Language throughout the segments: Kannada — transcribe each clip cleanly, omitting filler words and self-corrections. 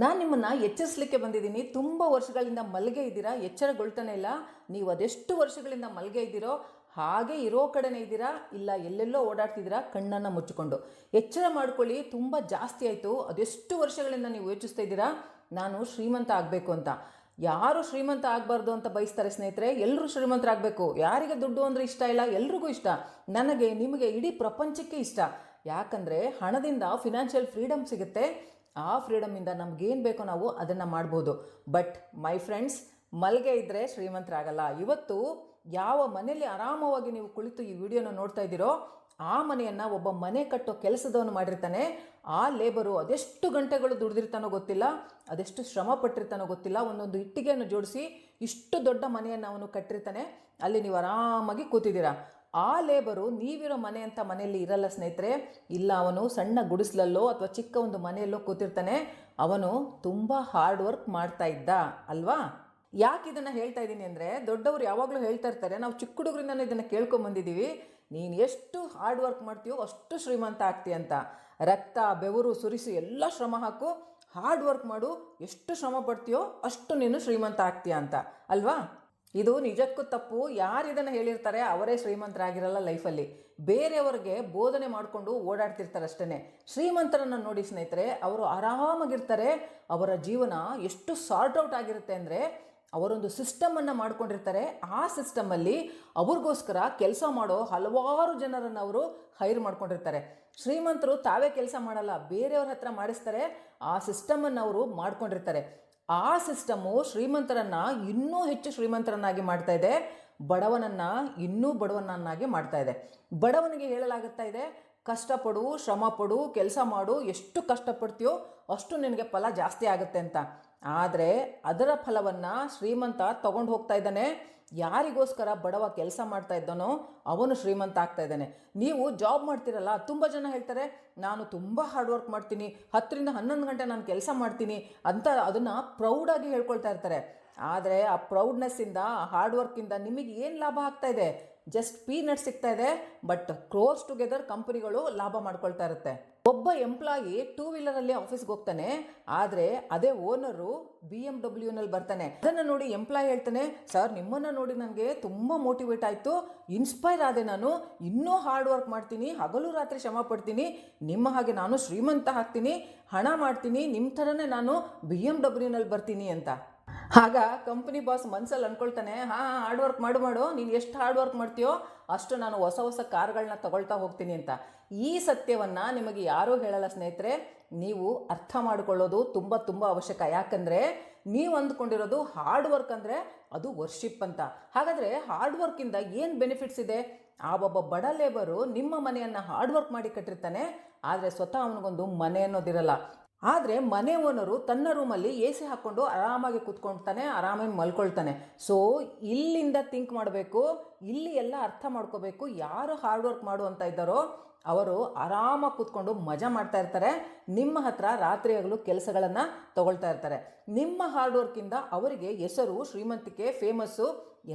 ನಾನು ನಿಮ್ಮನ್ನು ಎಚ್ಚರಿಸಲಿಕ್ಕೆ ಬಂದಿದ್ದೀನಿ. ತುಂಬ ವರ್ಷಗಳಿಂದ ಮಲ್ಗೆ ಇದ್ದೀರಾ, ಎಚ್ಚರಗೊಳ್ತಾನೆ ಇಲ್ಲ. ನೀವು ಅದೆಷ್ಟು ವರ್ಷಗಳಿಂದ ಮಲ್ಗೆ ಇದ್ದೀರೋ ಹಾಗೆ ಇರೋ ಕಡೆನೇ ಇದ್ದೀರಾ, ಇಲ್ಲ ಎಲ್ಲೆಲ್ಲೋ ಓಡಾಡ್ತಿದ್ದೀರಾ ಕಣ್ಣನ್ನು ಮುಚ್ಚಿಕೊಂಡು. ಎಚ್ಚರ ಮಾಡ್ಕೊಳ್ಳಿ, ತುಂಬ ಜಾಸ್ತಿ ಆಯಿತು. ಅದೆಷ್ಟು ವರ್ಷಗಳಿಂದ ನೀವು ಯೋಚಿಸ್ತಾ ಇದ್ದೀರಾ ನಾನು ಶ್ರೀಮಂತ ಆಗಬೇಕು ಅಂತ. ಯಾರು ಶ್ರೀಮಂತ ಆಗಬಾರ್ದು ಅಂತ ಬಯಸ್ತಾರೆ ಸ್ನೇಹಿತರೆ? ಎಲ್ಲರೂ ಶ್ರೀಮಂತರಾಗಬೇಕು. ಯಾರಿಗೆ ದುಡ್ಡು ಅಂದರೆ ಇಷ್ಟ ಇಲ್ಲ? ಎಲ್ರಿಗೂ ಇಷ್ಟ. ನನಗೆ, ನಿಮಗೆ, ಇಡೀ ಪ್ರಪಂಚಕ್ಕೆ ಇಷ್ಟ. ಯಾಕಂದರೆ ಹಣದಿಂದ ಫಿನಾನ್ಷಿಯಲ್ ಫ್ರೀಡಮ್ ಸಿಗುತ್ತೆ. ಆ ಫ್ರೀಡಮಿಂದ ನಮಗೇನು ಬೇಕೋ ನಾವು ಅದನ್ನು ಮಾಡ್ಬೋದು. ಬಟ್ ಮೈ ಫ್ರೆಂಡ್ಸ್, ಮಲ್ಗೆ ಇದ್ದರೆ ಶ್ರೀಮಂತರಾಗಲ್ಲ. ಇವತ್ತು ಯಾವ ಮನೆಯಲ್ಲಿ ಆರಾಮವಾಗಿ ನೀವು ಕುಳಿತು ಈ ವಿಡಿಯೋನ ನೋಡ್ತಾ ಇದ್ದೀರೋ ಆ ಮನೆಯನ್ನು ಒಬ್ಬ ಮನೆ ಕಟ್ಟೋ ಕೆಲಸದವನು ಮಾಡಿರ್ತಾನೆ. ಆ ಲೇಬರು ಅದೆಷ್ಟು ಗಂಟೆಗಳು ದುಡಿದಿರ್ತಾನೋ ಗೊತ್ತಿಲ್ಲ, ಅದೆಷ್ಟು ಶ್ರಮ ಪಟ್ಟಿರ್ತಾನೋ ಗೊತ್ತಿಲ್ಲ. ಒಂದೊಂದು ಇಟ್ಟಿಗೆಯನ್ನು ಜೋಡಿಸಿ ಇಷ್ಟು ದೊಡ್ಡ ಮನೆಯನ್ನು ಅವನು ಕಟ್ಟಿರ್ತಾನೆ. ಅಲ್ಲಿ ನೀವು ಆರಾಮಾಗಿ ಕೂತಿದ್ದೀರಾ. ಆ ಲೇಬರು ನೀವಿರೋ ಮನೆ ಅಂತ ಮನೆಯಲ್ಲಿ ಇರಲ್ಲ ಸ್ನೇಹಿತರೆ. ಇಲ್ಲ, ಅವನು ಸಣ್ಣ ಗುಡಿಸಲಲ್ಲೋ ಅಥವಾ ಚಿಕ್ಕ ಒಂದು ಮನೆಯಲ್ಲೋ ಕೂತಿರ್ತಾನೆ. ಅವನು ತುಂಬ ಹಾರ್ಡ್ ವರ್ಕ್ ಮಾಡ್ತಾ ಇದ್ದ ಅಲ್ವಾ? ಯಾಕೆ ಇದನ್ನು ಹೇಳ್ತಾ ಇದ್ದೀನಿ ಅಂದರೆ, ದೊಡ್ಡವರು ಯಾವಾಗಲೂ ಹೇಳ್ತಾ ಇರ್ತಾರೆ, ನಾವು ಚಿಕ್ಕ ಹುಡುಗರಿಂದನೇ ಇದನ್ನು ಕೇಳ್ಕೊಂಬಂದಿದ್ದೀವಿ, ನೀನು ಎಷ್ಟು ಹಾರ್ಡ್ ವರ್ಕ್ ಮಾಡ್ತೀಯೋ ಅಷ್ಟು ಶ್ರೀಮಂತ ಆಗ್ತೀಯ ಅಂತ. ರಕ್ತ ಬೆವರು ಸುರಿಸಿ ಎಲ್ಲ ಶ್ರಮ ಹಾಕು, ಹಾರ್ಡ್ ವರ್ಕ್ ಮಾಡು, ಎಷ್ಟು ಶ್ರಮ ಪಡ್ತೀಯೋ ಅಷ್ಟು ನೀನು ಶ್ರೀಮಂತ ಆಗ್ತೀಯ ಅಂತ ಅಲ್ವಾ? ಇದು ನಿಜಕ್ಕೂ ತಪ್ಪು. ಯಾರು ಇದನ್ನು ಹೇಳಿರ್ತಾರೆ ಅವರೇ ಶ್ರೀಮಂತರಾಗಿರಲ್ಲ ಲೈಫಲ್ಲಿ. ಬೇರೆಯವ್ರಿಗೆ ಬೋಧನೆ ಮಾಡಿಕೊಂಡು ಓಡಾಡ್ತಿರ್ತಾರೆ ಅಷ್ಟೇ. ಶ್ರೀಮಂತರನ್ನು ನೋಡಿ ಸ್ನೇಹಿತರೆ, ಅವರು ಆರಾಮಾಗಿರ್ತಾರೆ. ಅವರ ಜೀವನ ಎಷ್ಟು ಸಾರ್ಟ್ ಔಟ್ ಆಗಿರುತ್ತೆ ಅಂದರೆ, ಅವರೊಂದು ಸಿಸ್ಟಮನ್ನು ಮಾಡ್ಕೊಂಡಿರ್ತಾರೆ. ಆ ಸಿಸ್ಟಮಲ್ಲಿ ಅವ್ರಿಗೋಸ್ಕರ ಕೆಲಸ ಮಾಡೋ ಹಲವಾರು ಜನರನ್ನು ಅವರು ಹೈರ್ ಮಾಡ್ಕೊಂಡಿರ್ತಾರೆ. ಶ್ರೀಮಂತರು ತಾವೇ ಕೆಲಸ ಮಾಡಲ್ಲ, ಬೇರೆಯವ್ರ ಹತ್ರ ಮಾಡಿಸ್ತಾರೆ. ಆ ಸಿಸ್ಟಮನ್ನು ಅವರು ಮಾಡ್ಕೊಂಡಿರ್ತಾರೆ. ಆ ಸಿಸ್ಟಮು ಶ್ರೀಮಂತರನ್ನು ಇನ್ನೂ ಹೆಚ್ಚು ಶ್ರೀಮಂತರನ್ನಾಗಿ ಮಾಡ್ತಾ ಇದೆ, ಬಡವನನ್ನು ಇನ್ನೂ ಬಡವನನ್ನಾಗಿ ಮಾಡ್ತಾ ಇದೆ. ಬಡವನಿಗೆ ಹೇಳಲಾಗುತ್ತಾ ಇದೆ, ಕಷ್ಟಪಡು, ಶ್ರಮ ಪಡು, ಕೆಲಸ ಮಾಡು, ಎಷ್ಟು ಕಷ್ಟಪಡ್ತೀಯೋ ಅಷ್ಟು ನಿನಗೆ ಫಲ ಜಾಸ್ತಿ ಆಗುತ್ತೆ ಅಂತ. ಆದರೆ ಅದರ ಫಲವನ್ನು ಶ್ರೀಮಂತ ತಗೊಂಡು ಹೋಗ್ತಾ ಇದ್ದಾನೆ. ಯಾರಿಗೋಸ್ಕರ ಬಡವ ಕೆಲಸ ಮಾಡ್ತಾ ಇದ್ದಾನೋ ಅವನು ಶ್ರೀಮಂತ ಆಗ್ತಾ ಇದ್ದಾನೆ. ನೀವು ಜಾಬ್ ಮಾಡ್ತಿರಲ್ಲ, ತುಂಬ ಜನ ಹೇಳ್ತಾರೆ, ನಾನು ತುಂಬ ಹಾರ್ಡ್ ವರ್ಕ್ ಮಾಡ್ತೀನಿ, 10ರಿಂದ 11 ಗಂಟೆ ನಾನು ಕೆಲಸ ಮಾಡ್ತೀನಿ ಅಂತ ಅದನ್ನು ಪ್ರೌಡಾಗಿ ಹೇಳ್ಕೊಳ್ತಾ ಇರ್ತಾರೆ. ಆದರೆ ಆ ಪ್ರೌಡ್ನೆಸ್ಸಿಂದ, ಆ ಹಾರ್ಡ್ ವರ್ಕಿಂದ ನಿಮಗೆ ಏನು ಲಾಭ ಆಗ್ತಾ ಇದೆ? ಜಸ್ಟ್ ಪೀನಟ್ ಸಿಗ್ತಾ ಇದೆ. ಬಟ್ ಕ್ಲೋಸ್ ಟುಗೆದರ್ ಕಂಪನಿಗಳು ಲಾಭ ಮಾಡ್ಕೊಳ್ತಾ ಇರುತ್ತೆ. ಒಬ್ಬ ಎಂಪ್ಲಾಯಿ 2 ವೀಲರಲ್ಲಿ ಆಫೀಸ್ಗೆ ಹೋಗ್ತಾನೆ, ಆದರೆ ಅದೇ ಓನರು BMW ಬರ್ತಾನೆ. ಅದನ್ನು ನೋಡಿ ಎಂಪ್ಲಾಯಿ ಹೇಳ್ತಾನೆ, ಸರ್ ನಿಮ್ಮನ್ನು ನೋಡಿ ನನಗೆ ತುಂಬ ಮೋಟಿವೇಟ್ ಆಯಿತು, ಇನ್ಸ್ಪೈರ್ ಆದೆ, ನಾನು ಇನ್ನೂ ಹಾರ್ಡ್ ವರ್ಕ್ ಮಾಡ್ತೀನಿ, ಹಗಲು ರಾತ್ರಿ ಶ್ರಮ ಪಡ್ತೀನಿ, ನಿಮ್ಮ ಹಾಗೆ ನಾನು ಶ್ರೀಮಂತ ಆಗ್ತೀನಿ, ಹಣ ಮಾಡ್ತೀನಿ, ನಿಮ್ಮ ಥರನೇ ನಾನು BMW ಬರ್ತೀನಿ ಅಂತ. ಆಗ ಕಂಪನಿ ಬಾಸ್ ಮನಸ್ಸಲ್ಲಿ ಅಂದ್ಕೊಳ್ತಾನೆ, ಹಾರ್ಡ್ ವರ್ಕ್ ಮಾಡು, ನೀನು ಎಷ್ಟು ಹಾರ್ಡ್ ವರ್ಕ್ ಮಾಡ್ತೀಯೋ ಅಷ್ಟು ನಾನು ಹೊಸ ಹೊಸ ಕಾರ್ಗಳನ್ನ ತಗೊಳ್ತಾ ಹೋಗ್ತೀನಿ ಅಂತ. ಈ ಸತ್ಯವನ್ನು ನಿಮಗೆ ಯಾರೂ ಹೇಳಲ್ಲ ಸ್ನೇಹಿತರೆ. ನೀವು ಅರ್ಥ ಮಾಡಿಕೊಳ್ಳೋದು ತುಂಬ ತುಂಬ ಅವಶ್ಯಕ. ಯಾಕಂದರೆ ನೀವು ಅಂದ್ಕೊಂಡಿರೋದು ಹಾರ್ಡ್ ವರ್ಕ್ ಅಂದರೆ ಅದು ವರ್ಷಿಪ್ ಅಂತ. ಹಾಗಾದರೆ ಹಾರ್ಡ್ ವರ್ಕಿಂದ ಏನು ಬೆನಿಫಿಟ್ಸ್ ಇದೆ? ಆ ಒಬ್ಬ ಬಡ ಲೇಬರು ನಿಮ್ಮ ಮನೆಯನ್ನು ಹಾರ್ಡ್ ವರ್ಕ್ ಮಾಡಿ ಕಟ್ಟಿರ್ತಾನೆ, ಆದರೆ ಸ್ವತಃ ಅವನಿಗೊಂದು ಮನೆ ಅನ್ನೋದಿರಲ್ಲ. ಆದರೆ ಮನೆ ಓನರು ತನ್ನ ರೂಮಲ್ಲಿ AC ಹಾಕ್ಕೊಂಡು ಆರಾಮಾಗಿ ಕೂತ್ಕೊಳ್ತಾನೆ, ಆರಾಮಾಗಿ ಮಲ್ಕೊಳ್ತಾನೆ. ಸೊ ಇಲ್ಲಿಂದ ಥಿಂಕ್ ಮಾಡಬೇಕು, ಇಲ್ಲಿ ಎಲ್ಲ ಅರ್ಥ ಮಾಡ್ಕೋಬೇಕು. ಯಾರು ಹಾರ್ಡ್ ವರ್ಕ್ ಮಾಡು ಅಂತ ಇದ್ದಾರೋ ಅವರು ಆರಾಮಾಗಿ ಕೂತ್ಕೊಂಡು ಮಜಾ ಮಾಡ್ತಾ ಇರ್ತಾರೆ. ನಿಮ್ಮ ಹತ್ರ ರಾತ್ರಿ ಹಗಲು ಕೆಲಸಗಳನ್ನು ತಗೊಳ್ತಾ ಇರ್ತಾರೆ. ನಿಮ್ಮ ಹಾರ್ಡ್ ವರ್ಕಿಂದ ಅವರಿಗೆ ಹೆಸರು, ಶ್ರೀಮಂತಿಕೆ, ಫೇಮಸ್ಸು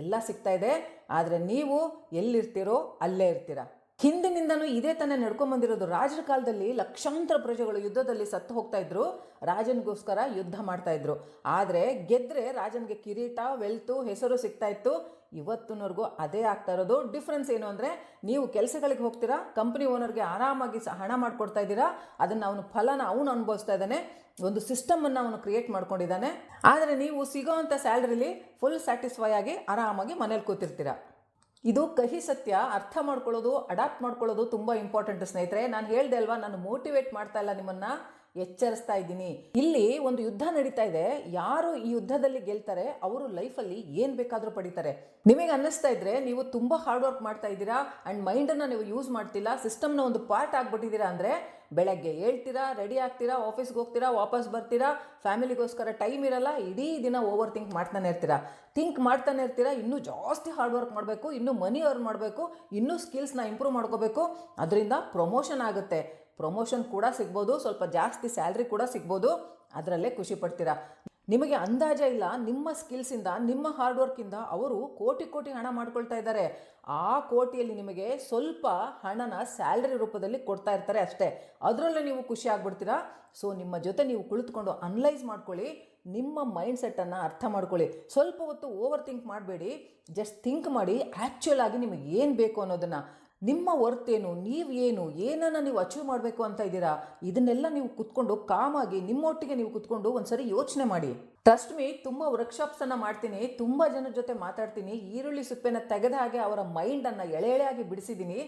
ಎಲ್ಲ ಸಿಗ್ತಾ ಇದೆ. ಆದರೆ ನೀವು ಎಲ್ಲಿರ್ತೀರೋ ಅಲ್ಲೇ ಇರ್ತೀರ. ಹಿಂದಿನಿಂದನೂ ಇದೇ ತಾನೇ ನಡ್ಕೊಂಬಂದಿರೋದು. ರಾಜರ ಕಾಲದಲ್ಲಿ ಲಕ್ಷಾಂತರ ಪ್ರಜೆಗಳು ಯುದ್ಧದಲ್ಲಿ ಸತ್ತು ಹೋಗ್ತಾ ಇದ್ರು, ರಾಜನಿಗೋಸ್ಕರ ಯುದ್ಧ ಮಾಡ್ತಾ ಇದ್ರು. ಆದರೆ ಗೆದ್ದರೆ ರಾಜನಿಗೆ ಕಿರೀಟ, ವೆಲ್ತು, ಹೆಸರು ಸಿಗ್ತಾ ಇತ್ತು. ಇವತ್ತಿನವರೆಗೂ ಅದೇ ಆಗ್ತಾ ಇರೋದು. ಡಿಫ್ರೆನ್ಸ್ ಏನು ಅಂದರೆ, ನೀವು ಕೆಲಸಗಳಿಗೆ ಹೋಗ್ತೀರಾ, ಕಂಪ್ನಿ ಓನರ್ಗೆ ಆರಾಮಾಗಿ ಹಣ ಮಾಡಿಕೊಡ್ತಾ ಇದ್ದೀರಾ, ಅದನ್ನು ಅವನು ಫಲನ ಅವನು ಅನುಭವಿಸ್ತಾ ಇದ್ದಾನೆ, ಒಂದು ಸಿಸ್ಟಮನ್ನು ಅವನು ಕ್ರಿಯೇಟ್ ಮಾಡ್ಕೊಂಡಿದ್ದಾನೆ. ಆದರೆ ನೀವು ಸಿಗೋ ಅಂಥ ಸ್ಯಾಲ್ರಿಲಿ ಫುಲ್ ಸ್ಯಾಟಿಸ್ಫೈ ಆಗಿ ಆರಾಮಾಗಿ ಮನೇಲಿ ಕೂತಿರ್ತೀರ. ಇದು ಕಹಿ ಸತ್ಯ. ಅರ್ಥ ಮಾಡ್ಕೊಳ್ಳೋದು, ಅಡಾಪ್ಟ್ ಮಾಡ್ಕೊಳ್ಳೋದು ತುಂಬ ಇಂಪಾರ್ಟೆಂಟ್ ಸ್ನೇಹಿತರೆ. ನಾನು ಹೇಳ್ದೆ ಅಲ್ವಾ, ನಾನು ಮೋಟಿವೇಟ್ ಮಾಡ್ತಾ ಇಲ್ಲ ನಿಮ್ಮನ್ನು, ಎಚ್ಚರಿಸ್ತಾ ಇದ್ದೀನಿ. ಇಲ್ಲಿ ಒಂದು ಯುದ್ಧ ನಡೀತಾ ಇದೆ. ಯಾರು ಈ ಯುದ್ಧದಲ್ಲಿ ಗೆಲ್ತಾರೆ ಅವರು ಲೈಫಲ್ಲಿ ಏನು ಬೇಕಾದರೂ ಪಡಿತಾರೆ. ನಿಮಗೆ ಅನ್ನಿಸ್ತಾ ಇದ್ರೆ ನೀವು ತುಂಬ ಹಾರ್ಡ್ ವರ್ಕ್ ಮಾಡ್ತಾ ಇದ್ದೀರಾ ಆ್ಯಂಡ್ ಮೈಂಡನ್ನು ನೀವು ಯೂಸ್ ಮಾಡ್ತಿಲ್ಲ, ಸಿಸ್ಟಮ್ನ ಒಂದು ಪಾರ್ಟ್ ಆಗಿಬಿಟ್ಟಿದ್ದೀರಾ ಅಂದರೆ, ಬೆಳಗ್ಗೆ ಹೇಳ್ತೀರಾ, ರೆಡಿ ಆಗ್ತೀರಾ, ಆಫೀಸ್ಗೆ ಹೋಗ್ತೀರಾ, ವಾಪಸ್ ಬರ್ತೀರಾ, ಫ್ಯಾಮಿಲಿಗೋಸ್ಕರ ಟೈಮ್ ಇರಲ್ಲ, ಇಡೀ ದಿನ ಓವರ್ ಥಿಂಕ್ ಮಾಡ್ತಾನೆ ಇರ್ತೀರಾ. ಇನ್ನೂ ಜಾಸ್ತಿ ಹಾರ್ಡ್ ವರ್ಕ್ ಮಾಡಬೇಕು, ಇನ್ನೂ ಮನಿ ಅರ್ನ್ ಮಾಡಬೇಕು, ಇನ್ನೂ ಸ್ಕಿಲ್ಸ್ನ ಇಂಪ್ರೂವ್ ಮಾಡ್ಕೋಬೇಕು. ಅದರಿಂದ ಪ್ರಮೋಷನ್ ಆಗುತ್ತೆ, ಪ್ರಮೋಷನ್ ಕೂಡ ಸಿಗ್ಬೋದು, ಸ್ವಲ್ಪ ಜಾಸ್ತಿ ಸ್ಯಾಲ್ರಿ ಕೂಡ ಸಿಗ್ಬೋದು, ಅದರಲ್ಲೇ ಖುಷಿ ಪಡ್ತೀರಾ. ನಿಮಗೆ ಅಂದಾಜ ಇಲ್ಲ, ನಿಮ್ಮ ಸ್ಕಿಲ್ಸಿಂದ, ನಿಮ್ಮ ಹಾರ್ಡ್ ವರ್ಕಿಂದ ಅವರು ಕೋಟಿ ಕೋಟಿ ಹಣ ಮಾಡ್ಕೊಳ್ತಾ ಇದ್ದಾರೆ. ಆ ಕೋಟಿಯಲ್ಲಿ ನಿಮಗೆ ಸ್ವಲ್ಪ ಹಣನ ಸ್ಯಾಲ್ರಿ ರೂಪದಲ್ಲಿ ಕೊಡ್ತಾ ಇರ್ತಾರೆ ಅಷ್ಟೇ. ಅದರಲ್ಲೇ ನೀವು ಖುಷಿ ಆಗ್ಬಿಡ್ತೀರಾ. ಸೊ ನಿಮ್ಮ ಜೊತೆ ನೀವು ಕುಳಿತುಕೊಂಡು ಅನಲೈಸ್ ಮಾಡ್ಕೊಳ್ಳಿ, ನಿಮ್ಮ ಮೈಂಡ್ ಸೆಟ್ಟನ್ನು ಅರ್ಥ ಮಾಡ್ಕೊಳ್ಳಿ. ಸ್ವಲ್ಪ ಹೊತ್ತು ಓವರ್ ಥಿಂಕ್ ಮಾಡಬೇಡಿ, ಜಸ್ಟ್ ಥಿಂಕ್ ಮಾಡಿ ಆ್ಯಕ್ಚುಯಲ್ ಆಗಿ ನಿಮಗೆ ಏನು ಬೇಕು ಅನ್ನೋದನ್ನು, ನಿಮ್ಮ ವರ್ತ್ ಏನು, ಏನನ್ನು ನೀವು ಅಚೀವ್ ಮಾಡಬೇಕು ಅಂತ ಇದ್ದೀರಾ, ಇದನ್ನೆಲ್ಲ ನೀವು ಕುತ್ಕೊಂಡು ಕಾಮಾಗಿ ನಿಮ್ಮೊಟ್ಟಿಗೆ ನೀವು ಕುತ್ಕೊಂಡು ಒಂದ್ಸರಿ ಯೋಚನೆ ಮಾಡಿ. ಟ್ರಸ್ಟ್ ಮೀ, ತುಂಬ ವರ್ಕ್ಶಾಪ್ಸನ್ನು ಮಾಡ್ತೀನಿ, ತುಂಬ ಜನರ ಜೊತೆ ಮಾತಾಡ್ತೀನಿ, ಈರುಳ್ಳಿ ಸೊಪ್ಪನ್ನು ತೆಗೆದ ಹಾಗೆ ಅವರ ಮೈಂಡನ್ನು ಎಳೆ ಎಳೆಯಾಗಿ ಬಿಡಿಸಿದ್ದೀನಿ.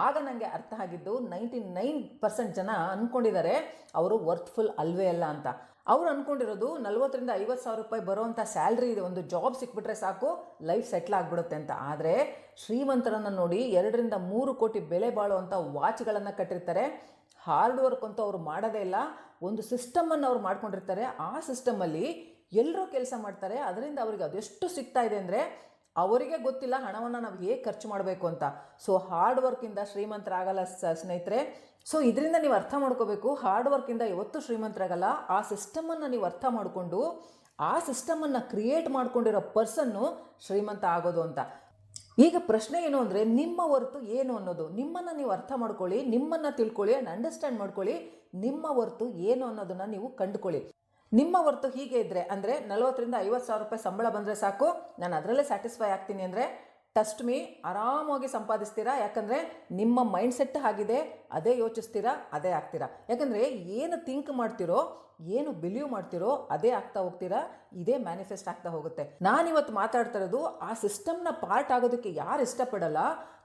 ಆಗ ನನಗೆ ಅರ್ಥ ಆಗಿದ್ದು 99% ಜನ ಅಂದ್ಕೊಂಡಿದ್ದಾರೆ ಅವರು ವರ್ತ್ಫುಲ್ ಅಲ್ವೇ ಅಲ್ಲ ಅಂತ. ಅವ್ರು ಅಂದ್ಕೊಂಡಿರೋದು 40,000 to 50,000 ರೂಪಾಯಿ ಬರೋವಂಥ ಸ್ಯಾಲ್ರಿ ಇದೆ, ಒಂದು ಜಾಬ್ ಸಿಕ್ಬಿಟ್ರೆ ಸಾಕು, ಲೈಫ್ ಸೆಟ್ಲ್ ಆಗಿಬಿಡುತ್ತೆ ಅಂತ. ಆದರೆ ಶ್ರೀಮಂತರನ್ನು ನೋಡಿ 2 to 3 ಕೋಟಿ ಬೆಲೆ ಬಾಳುವಂಥ ವಾಚ್ಗಳನ್ನು ಕಟ್ಟಿರ್ತಾರೆ. ಹಾರ್ಡ್ ವರ್ಕ್ ಅಂತೂ ಅವ್ರು ಮಾಡೋದೇ ಇಲ್ಲ, ಒಂದು ಸಿಸ್ಟಮನ್ನು ಅವ್ರು ಮಾಡ್ಕೊಂಡಿರ್ತಾರೆ. ಆ ಸಿಸ್ಟಮಲ್ಲಿ ಎಲ್ಲರೂ ಕೆಲಸ ಮಾಡ್ತಾರೆ. ಅದರಿಂದ ಅವ್ರಿಗೆ ಅದೆಷ್ಟು ಸಿಗ್ತಾ ಇದೆ ಅಂದರೆ ಅವರಿಗೆ ಗೊತ್ತಿಲ್ಲ ಹಣವನ್ನು ನಾವು ಹೇಗೆ ಖರ್ಚು ಮಾಡಬೇಕು ಅಂತ. ಸೊ ಹಾರ್ಡ್ ವರ್ಕಿಂದ ಶ್ರೀಮಂತರಾಗಲ್ಲ ಸ್ನೇಹಿತರೆ. ಸೊ ಇದರಿಂದ ನೀವು ಅರ್ಥ ಮಾಡ್ಕೋಬೇಕು, ಹಾರ್ಡ್ ವರ್ಕಿಂದ ಯಾವತ್ತೂ ಶ್ರೀಮಂತರಾಗಲ್ಲ. ಆ ಸಿಸ್ಟಮನ್ನು ನೀವು ಅರ್ಥ ಮಾಡಿಕೊಂಡು ಆ ಸಿಸ್ಟಮನ್ನು ಕ್ರಿಯೇಟ್ ಮಾಡ್ಕೊಂಡಿರೋ ಪರ್ಸನ್ನು ಶ್ರೀಮಂತ ಆಗೋದು ಅಂತ. ಈಗ ಪ್ರಶ್ನೆ ಏನು ಅಂದರೆ, ನಿಮ್ಮ ಹೊರತು ಏನು ಅನ್ನೋದು ನಿಮ್ಮನ್ನು ನೀವು ಅರ್ಥ ಮಾಡ್ಕೊಳ್ಳಿ, ನಿಮ್ಮನ್ನು ತಿಳ್ಕೊಳ್ಳಿ ಆ್ಯಂಡ್ ಅಂಡರ್ಸ್ಟ್ಯಾಂಡ್ ಮಾಡ್ಕೊಳ್ಳಿ. ನಿಮ್ಮ ಹೊರತು ಏನು ಅನ್ನೋದನ್ನು ನೀವು ಕಂಡುಕೊಳ್ಳಿ. ನಿಮ್ಮ ಹೊರತು ಹೀಗೆ ಇದ್ದರೆ, ಅಂದರೆ 40,000 to 50,000 ರೂಪಾಯಿ ಸಂಬಳ ಬಂದರೆ ಸಾಕು, ನಾನು ಅದರಲ್ಲೇ ಸ್ಯಾಟಿಸ್ಫೈ ಆಗ್ತೀನಿ ಅಂದರೆ, ಟ್ರಸ್ಟ್ ಮೀ, ಆರಾಮಾಗಿ ಸಂಪಾದಿಸ್ತೀರಾ. ಯಾಕಂದರೆ ನಿಮ್ಮ ಮೈಂಡ್ ಸೆಟ್ ಆಗಿದೆ, ಅದೇ ಯೋಚಿಸ್ತೀರಾ, ಅದೇ ಆಗ್ತೀರಾ. ಯಾಕಂದರೆ ಏನು ಥಿಂಕ್ ಮಾಡ್ತಿರೋ, ಏನು ಬಿಲೀವ್ ಮಾಡ್ತಿರೋ ಅದೇ ಆಗ್ತಾ ಹೋಗ್ತೀರಾ. ಇದೇ ಮ್ಯಾನಿಫೆಸ್ಟ್ ಆಗ್ತಾ ಹೋಗುತ್ತೆ. ನಾನಿವತ್ತು ಮಾತಾಡ್ತಾ ಇರೋದು ಆ ಸಿಸ್ಟಮ್ನ ಪಾರ್ಟ್ ಆಗೋದಕ್ಕೆ ಯಾರು ಇಷ್ಟಪಡಲ್ಲ,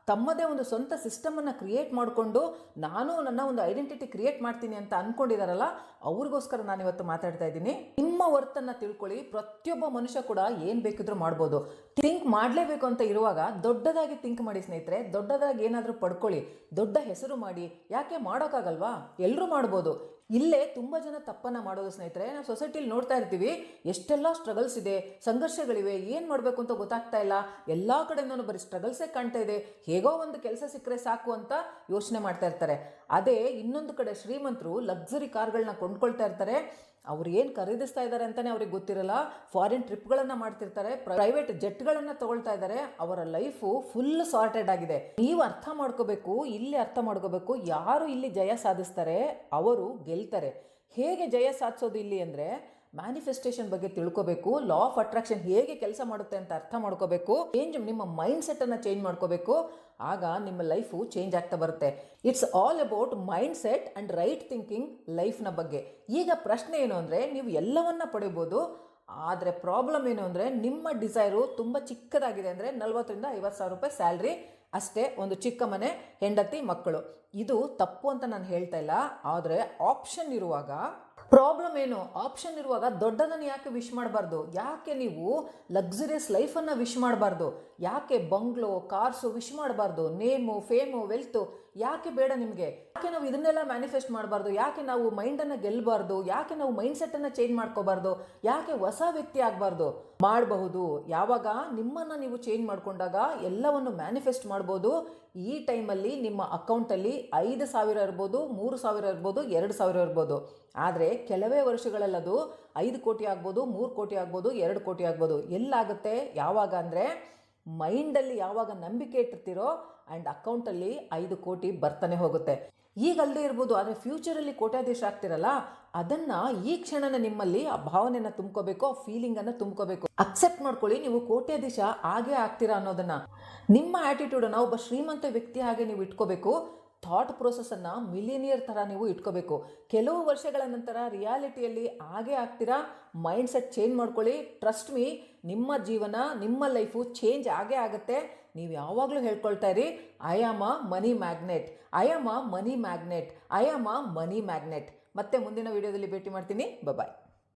ತಮ್ಮದೇ ಒಂದು ಸ್ವಂತ ಸಿಸ್ಟಮನ್ನು ಕ್ರಿಯೇಟ್ ಮಾಡಿಕೊಂಡು ನಾನು ನನ್ನ ಒಂದು ಐಡೆಂಟಿಟಿ ಕ್ರಿಯೇಟ್ ಮಾಡ್ತೀನಿ ಅಂತ ಅಂದ್ಕೊಂಡಿದ್ದಾರಲ್ಲ, ಅವ್ರಿಗೋಸ್ಕರ ನಾನಿವತ್ತು ಮಾತಾಡ್ತಾ ಇದ್ದೀನಿ. ನಿಮ್ಮ ವರ್ತನ್ನು ತಿಳ್ಕೊಳ್ಳಿ. ಪ್ರತಿಯೊಬ್ಬ ಮನುಷ್ಯ ಕೂಡ ಏನು ಬೇಕಿದ್ರೂ ಮಾಡ್ಬೋದು. ಥಿಂಕ್ ಮಾಡಲೇಬೇಕು ಅಂತ ಇರುವಾಗ ದೊಡ್ಡದಾಗಿ ಥಿಂಕ್ ಮಾಡಿ ಸ್ನೇಹಿತರೆ. ದೊಡ್ಡದಾಗಿ ಏನಾದರೂ ಪಡ್ಕೊಳ್ಳಿ, ದೊಡ್ಡ ಹೆಸರು ಮಾಡಿ. ಯಾಕೆ ಮಾಡೋಕ್ಕಾಗಲ್ವಾ? ಎಲ್ಲರೂ ಮಾಡ್ಬೋದು. ಇಲ್ಲೇ ತುಂಬ ಜನ ತಪ್ಪನ್ನು ಮಾಡೋದು ಸ್ನೇಹಿತರೆ. ನಾವು ಸೊಸೈಟಿಲಿ ನೋಡ್ತಾ ಇರ್ತೀವಿ, ಎಷ್ಟೆಲ್ಲ ಸ್ಟ್ರಗಲ್ಸ್ ಇದೆ, ಸಂಘರ್ಷಗಳಿವೆ, ಏನು ಮಾಡಬೇಕು ಅಂತ ಗೊತ್ತಾಗ್ತಾ ಇಲ್ಲ, ಎಲ್ಲ ಕಡೆಯಿಂದನೂ ಬರೀ ಸ್ಟ್ರಗಲ್ಸೇ ಕಾಣ್ತಾ ಇದೆ, ಹೇಗೋ ಒಂದು ಕೆಲಸ ಸಿಕ್ಕರೆ ಸಾಕು ಅಂತ ಯೋಚನೆ ಮಾಡ್ತಾ ಇರ್ತಾರೆ. ಅದೇ ಇನ್ನೊಂದು ಕಡೆ ಶ್ರೀಮಂತರು ಲಕ್ಸುರಿ ಕಾರ್ಗಳನ್ನ ಕೊಂಡ್ಕೊಳ್ತಾ ಇರ್ತಾರೆ. ಅವ್ರು ಏನು ಖರೀದಿಸ್ತಾ ಇದ್ದಾರೆ ಅಂತಲೇ ಅವ್ರಿಗೆ ಗೊತ್ತಿರಲ್ಲ. ಫಾರಿನ್ ಟ್ರಿಪ್ಗಳನ್ನು ಮಾಡ್ತಿರ್ತಾರೆ, ಪ್ರೈವೇಟ್ ಜೆಟ್ಗಳನ್ನು ತಗೊಳ್ತಾ ಇದ್ದಾರೆ. ಅವರ ಲೈಫು ಫುಲ್ ಸಾರ್ಟೆಡ್ ಆಗಿದೆ. ನೀವು ಅರ್ಥ ಮಾಡ್ಕೋಬೇಕು, ಇಲ್ಲಿ ಅರ್ಥ ಮಾಡ್ಕೋಬೇಕು, ಯಾರು ಇಲ್ಲಿ ಜಯ ಸಾಧಿಸ್ತಾರೆ ಅವರು ಗೆಲ್ತಾರೆ. ಹೇಗೆ ಜಯ ಸಾಧಿಸೋದು ಇಲ್ಲಿ ಅಂದರೆ, ಮ್ಯಾನಿಫೆಸ್ಟೇಷನ್ ಬಗ್ಗೆ ತಿಳ್ಕೋಬೇಕು, ಲಾ ಆಫ್ ಅಟ್ರಾಕ್ಷನ್ ಹೇಗೆ ಕೆಲಸ ಮಾಡುತ್ತೆ ಅಂತ ಅರ್ಥ ಮಾಡ್ಕೋಬೇಕು, ನಿಮ್ಮ ಮೈಂಡ್ ಸೆಟ್ಟನ್ನು ಚೇಂಜ್ ಮಾಡ್ಕೋಬೇಕು. ಆಗ ನಿಮ್ಮ ಲೈಫು ಚೇಂಜ್ ಆಗ್ತಾ ಬರುತ್ತೆ. It's all about mind set and right thinking ಲೈಫ್ನ ಬಗ್ಗೆ. ಈಗ ಪ್ರಶ್ನೆ ಏನು ಅಂದರೆ, ನೀವು ಎಲ್ಲವನ್ನ ಪಡಿಬೋದು, ಆದರೆ ಪ್ರಾಬ್ಲಮ್ ಏನು ಅಂದರೆ, ನಿಮ್ಮ ಡಿಸೈರು ತುಂಬ ಚಿಕ್ಕದಾಗಿದೆ. ಅಂದರೆ 40,000 to 50,000 ರೂಪಾಯಿ ಸ್ಯಾಲ್ರಿ ಅಷ್ಟೇ, ಒಂದು ಚಿಕ್ಕ ಮನೆ, ಹೆಂಡತಿ, ಮಕ್ಕಳು. ಇದು ತಪ್ಪು ಅಂತ ನಾನು ಹೇಳ್ತಾ ಇಲ್ಲ. ಆದರೆ ಆಪ್ಷನ್ ಇರುವಾಗ ಪ್ರಾಬ್ಲಮ್ ಏನು, ಆಪ್ಷನ್ ಇರುವಾಗ ದೊಡ್ಡದನ್ನು ಯಾಕೆ ವಿಶ್ ಮಾಡಬಾರ್ದು? ಯಾಕೆ ನೀವು ಲಕ್ಸುರಿಯಸ್ ಲೈಫನ್ನು ವಿಶ್ ಮಾಡಬಾರ್ದು? ಯಾಕೆ ಬಂಗ್ಲೋ, ಕಾರ್ಸು ವಿಶ್ ಮಾಡಬಾರ್ದು? ನೇಮು, ಫೇಮು, ವೆಲ್ತು ಯಾಕೆ ಬೇಡ ನಿಮಗೆ? ಯಾಕೆ ನಾವು ಇದನ್ನೆಲ್ಲ ಮ್ಯಾನಿಫೆಸ್ಟ್ ಮಾಡಬಾರ್ದು? ಯಾಕೆ ನಾವು ಮೈಂಡನ್ನು ಗೆಲ್ಲಬಾರ್ದು? ಯಾಕೆ ನಾವು ಮೈಂಡ್ ಸೆಟ್ಟನ್ನು ಚೇಂಜ್ ಮಾಡ್ಕೋಬಾರ್ದು? ಯಾಕೆ ಹೊಸ ವ್ಯಕ್ತಿ ಆಗಬಾರ್ದು? ಮಾಡಬಹುದು. ಯಾವಾಗ ನಿಮ್ಮನ್ನು ನೀವು ಚೇಂಜ್ ಮಾಡಿಕೊಂಡಾಗ ಎಲ್ಲವನ್ನು ಮ್ಯಾನಿಫೆಸ್ಟ್ ಮಾಡ್ಬೋದು. ಈ ಟೈಮಲ್ಲಿ ನಿಮ್ಮ ಅಕೌಂಟಲ್ಲಿ 5,000 ಇರ್ಬೋದು, 3,000 ಇರ್ಬೋದು, 2,000 ಇರ್ಬೋದು. ಆದರೆ ಕೆಲವೇ ವರ್ಷಗಳಲ್ಲದು 5 ಕೋಟಿ ಆಗ್ಬೋದು, 3 ಕೋಟಿ ಆಗ್ಬೋದು, 2 ಕೋಟಿ ಆಗ್ಬೋದು. ಎಲ್ಲಾಗುತ್ತೆ? ಯಾವಾಗ ಅಂದರೆ, ಮೈಂಡಲ್ಲಿ ಯಾವಾಗ ನಂಬಿಕೆ ಇಟ್ಟಿರ್ತೀರೋ ಆ್ಯಂಡ್ ಅಕೌಂಟಲ್ಲಿ 5 ಕೋಟಿ ಬರ್ತಾನೆ ಹೋಗುತ್ತೆ. ಈಗ ಅಲ್ಲದೆ ಇರ್ಬೋದು, ಆದರೆ ಫ್ಯೂಚರಲ್ಲಿ ಕೋಟ್ಯಾಧೀಶ ಆಗ್ತಿರಲ್ಲ, ಅದನ್ನು ಈ ಕ್ಷಣನ ನಿಮ್ಮಲ್ಲಿ ಆ ಭಾವನೆಯನ್ನು ತುಂಬ್ಕೋಬೇಕು, ಆ ಫೀಲಿಂಗನ್ನು ತುಂಬ್ಕೋಬೇಕು. ಅಕ್ಸೆಪ್ಟ್ ಮಾಡ್ಕೊಳ್ಳಿ, ನೀವು ಕೋಟ್ಯಾಧೀಶ ಆಗೇ ಆಗ್ತೀರಾ ಅನ್ನೋದನ್ನು. ನಿಮ್ಮ ಆ್ಯಟಿಟ್ಯೂಡನ್ನು ಒಬ್ಬ ಶ್ರೀಮಂತ ವ್ಯಕ್ತಿ ಹಾಗೆ ನೀವು ಇಟ್ಕೋಬೇಕು. ಥಾಟ್ ಪ್ರೊಸೆಸನ್ನು ಮಿಲಿನಿಯರ್ ಥರ ನೀವು ಇಟ್ಕೋಬೇಕು. ಕೆಲವು ವರ್ಷಗಳ ನಂತರ ರಿಯಾಲಿಟಿಯಲ್ಲಿ ಆಗೇ ಆಗ್ತೀರಾ. ಮೈಂಡ್ ಸೆಟ್ ಚೇಂಜ್ ಮಾಡ್ಕೊಳ್ಳಿ. ಟ್ರಸ್ಟ್ ಮೀ, ನಿಮ್ಮ ಜೀವನ, ನಿಮ್ಮ ಲೈಫು ಚೇಂಜ್ ಆಗೇ ಆಗುತ್ತೆ. ನೀವು ಯಾವಾಗಲೂ ಹೇಳ್ಕೊಳ್ತಾ ಇರಿ, I am a money magnet, I am a money magnet, I am a money magnet. ಮತ್ತೆ ಮುಂದಿನ ವಿಡಿಯೋದಲ್ಲಿ ಭೇಟಿ ಮಾಡ್ತೀನಿ. ಬಾಯ್.